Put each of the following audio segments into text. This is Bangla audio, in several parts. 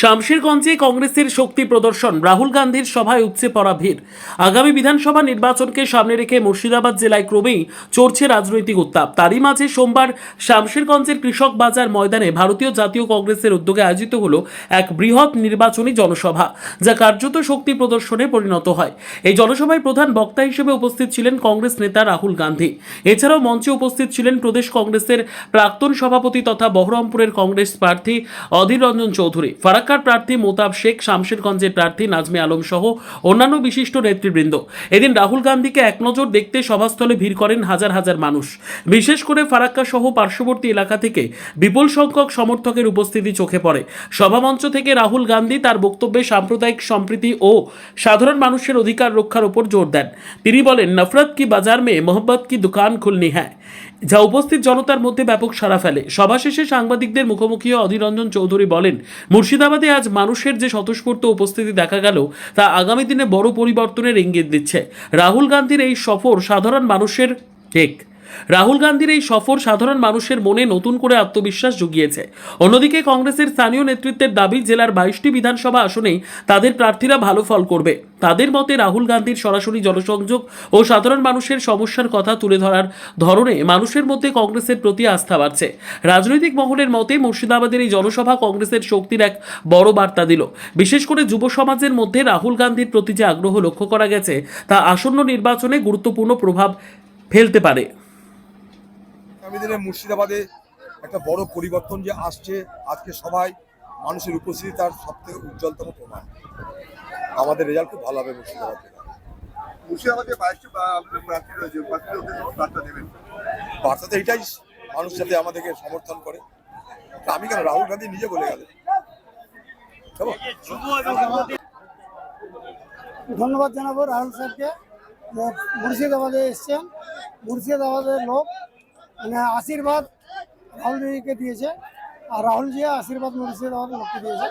শামশেরগঞ্জে কংগ্রেসের শক্তি প্রদর্শন, রাহুল গান্ধীর সভায় উপচে পড়া ভিড়। আগামী বিধানসভা নির্বাচনকে সামনে রেখে মুর্শিদাবাদ জেলায় ক্রমেই চড়ছে রাজনৈতিক উত্তাপ। তারই মাঝে সোমবার শামশেরগঞ্জের কৃষক বাজার ময়দানে ভারতীয় জাতীয় কংগ্রেসের উদ্যোগে আয়োজিত হলো এক বৃহৎ নির্বাচনী জনসভা, যা কার্যত শক্তি প্রদর্শনে পরিণত হয়। এই জনসভায় প্রধান বক্তা হিসেবে উপস্থিত ছিলেন কংগ্রেস নেতা রাহুল গান্ধী। এছাড়াও মঞ্চে উপস্থিত ছিলেন প্রদেশ কংগ্রেসের প্রাক্তন সভাপতি তথা বহরমপুরের কংগ্রেস প্রার্থী অধীর রঞ্জন চৌধুরী, ফারাক্কার প্রার্থী মোতাব শেখ, শামশেরগঞ্জের প্রার্থী নাজমে আলম সহ অন্যান্য বিশিষ্ট নেতৃবৃন্দ। এদিন রাহুল গান্ধীকে এক নজর দেখতে সভাস্থলে ভিড় করেন হাজার হাজার মানুষ। বিশেষ করে ফারাক্কা সহ পার্শ্ববর্তী এলাকা থেকে বিপুল সংখ্যক সমর্থকের উপস্থিতি চোখে পড়ে। সভামঞ্চ থেকে রাহুল গান্ধী তার বক্তব্যে সাম্প্রদায়িক সম্প্রীতি ও সাধারণ মানুষের অধিকার রক্ষার উপর জোর দেন। তিনি বলেন, নফরত কি বাজার মে মোহব্বত কি দোকান খুলনি হ্যায়, যা উপস্থিত জনতার মধ্যে ব্যাপক সাড়া ফেলে। সভা শেষে সাংবাদিকদের মুখোমুখি অধীর রঞ্জন চৌধুরী বলেন, মুর্শিদাবাদে আজ মানুষের যে স্বতঃস্ফূর্ত উপস্থিতি দেখা গেল, তা আগামী দিনে বড় পরিবর্তনের ইঙ্গিত দিচ্ছে। রাহুল গান্ধীর এই সফর সাধারণ মানুষের মনে নতুন করে আত্মবিশ্বাস জুগিয়েছে। অন্যদিকে কংগ্রেসের স্থানীয় নেতৃত্বের দাবি, জেলার 22টি বিধানসভা আসনেই তাদের প্রার্থীরা ভালো ফল করবে। তাদের মতে রাহুল গান্ধীর সরাসরি জনসংযোগ ও সাধারণ মানুষের সমস্যার কথা তুলে ধরার ধরনে মানুষের মধ্যে কংগ্রেসের প্রতি আস্থা বাড়ছে। রাজনৈতিক মহলের মতে মুর্শিদাবাদের এই জনসভা কংগ্রেসের শক্তির এক বড় বার্তা দিল। বিশেষ করে যুব সমাজের মধ্যে রাহুল গান্ধীর প্রতি যে আগ্রহ লক্ষ্য করা গেছে, তা আসন্ন নির্বাচনে গুরুত্বপূর্ণ প্রভাব ফেলতে পারে। আগামী দিনে মুর্শিদাবাদে একটা বড় পরিবর্তন যে আসছে, আজকে সবাই মানুষের উপস্থিতি তার সবথেকে উজ্জ্বলতম প্রমাণ। আমাদের রেজাল্ট খুব ভালো হবে মুর্শিদাবাদে। বার্তা তো এটাই, মানুষ যাতে আমাদেরকে সমর্থন করে। আমি কেন, রাহুল গান্ধী নিজে বলে গেল। ধন্যবাদ জানাবো রাহুল স্যারকে, মুর্শিদাবাদে এসছেন। মুর্শিদাবাদের লোক মানে আশীর্বাদ রাহুলজিকে দিয়েছে, আর রাহুলজি আশীর্বাদ মুর্শিদাবাদের লোককে দিয়েছে।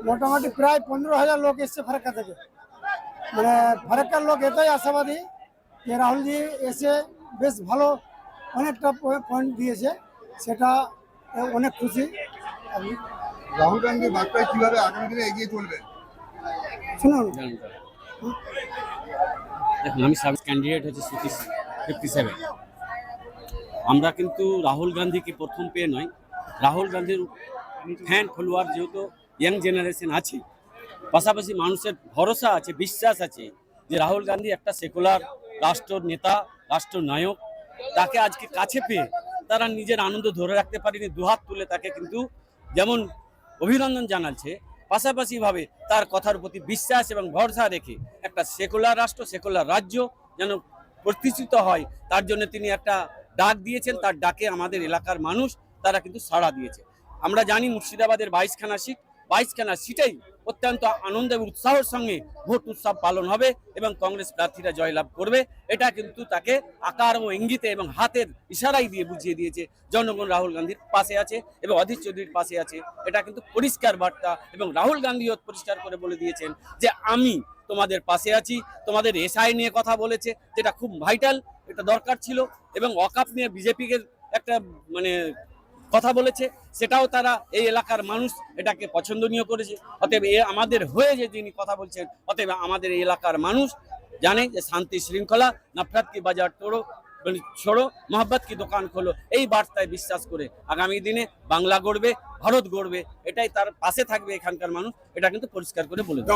মোটামুটি প্রায় 15,000 লোক এসছে ফারাক্কা থেকে। মানে ফারাক্কার লোক এতই আশাবাদী যে রাহুলজি এসে বেশ ভালো অনেকটা পয়েন্ট দিয়েছে, সেটা অনেক খুশি। রাহুল গান্ধী বার্তায় কিভাবে আগামী দিনে এগিয়ে চলবে শুনুন। দেখুন, আমি সার্ভিস ক্যান্ডিডেট হচ্ছে 57। আমরা কিন্তু রাহুল গান্ধীকে প্রথম পেয়ে নয়, রাহুল গান্ধীর ফ্যান ফলোয়ার যেহেতু ইয়াং জেনারেশন আছে, পাশাপাশি মানুষের ভরসা আছে, বিশ্বাস আছে যে রাহুল গান্ধী একটা সেকুলার রাষ্ট্র নেতা, রাষ্ট্রনায়ক। তাকে আজকে কাছে পেয়ে তারা নিজের আনন্দ ধরে রাখতে পারেনি, দুহাত তুলে তাকে কিন্তু যেমন অভিনন্দন জানাচ্ছে, পাশাপাশিভাবে তার কথার প্রতি বিশ্বাস এবং ভরসা রেখে একটা সেকুলার রাষ্ট্র, সেকুলার রাজ্য যেন প্রতিষ্ঠিত হয়, তার জন্য তিনি একটা ডাক দিয়েছেন। তার ডাকে আমাদের এলাকার মানুষ তারা কিন্তু সাড়া দিয়েছে। আমরা জানি মুর্শিদাবাদের 22খানা সিটেই অত্যন্ত আনন্দ এবং উৎসাহের সঙ্গে ভোট উৎসব পালন হবে এবং কংগ্রেস প্রার্থীরা জয়লাভ করবে। এটা কিন্তু তাকে আকার ও ইঙ্গিতে এবং হাতের ইশারাই দিয়ে বুঝিয়ে দিয়েছে জনগণ রাহুল গান্ধীর পাশে আছে এবং অধীর চৌধুরীর পাশে আছে। এটা কিন্তু পরিষ্কার বার্তা, এবং রাহুল গান্ধীও পরিষ্কার করে বলে দিয়েছেন যে আমি তোমাদের পাশে আছি। তোমাদের এসআই নিয়ে কথা বলেছে, যেটা খুব ভাইটাল, এটা দরকার ছিল, এবং ওয়াকফ নিয়ে বিজেপিকে একটা কথা বলেছে, সেটাও তারা এই এলাকার মানুষ এটাকে পছন্দনীয় করেছে। অতএব আমাদের হয়ে যে যিনি কথা বলছেন, অতএব আমাদের এই এলাকার মানুষ জানে যে শান্তি শৃঙ্খলা, নফরত কি বাজার ছোড়ো, মোহব্বত কি দোকান খোলো, এই বার্তায় বিশ্বাস করে আগামী দিনে বাংলা গড়বে, ভারত গড়বে, এটাই তার পাশে থাকবে এখানকার মানুষ। এটা কিন্তু পরিষ্কার করে বলে দেয়।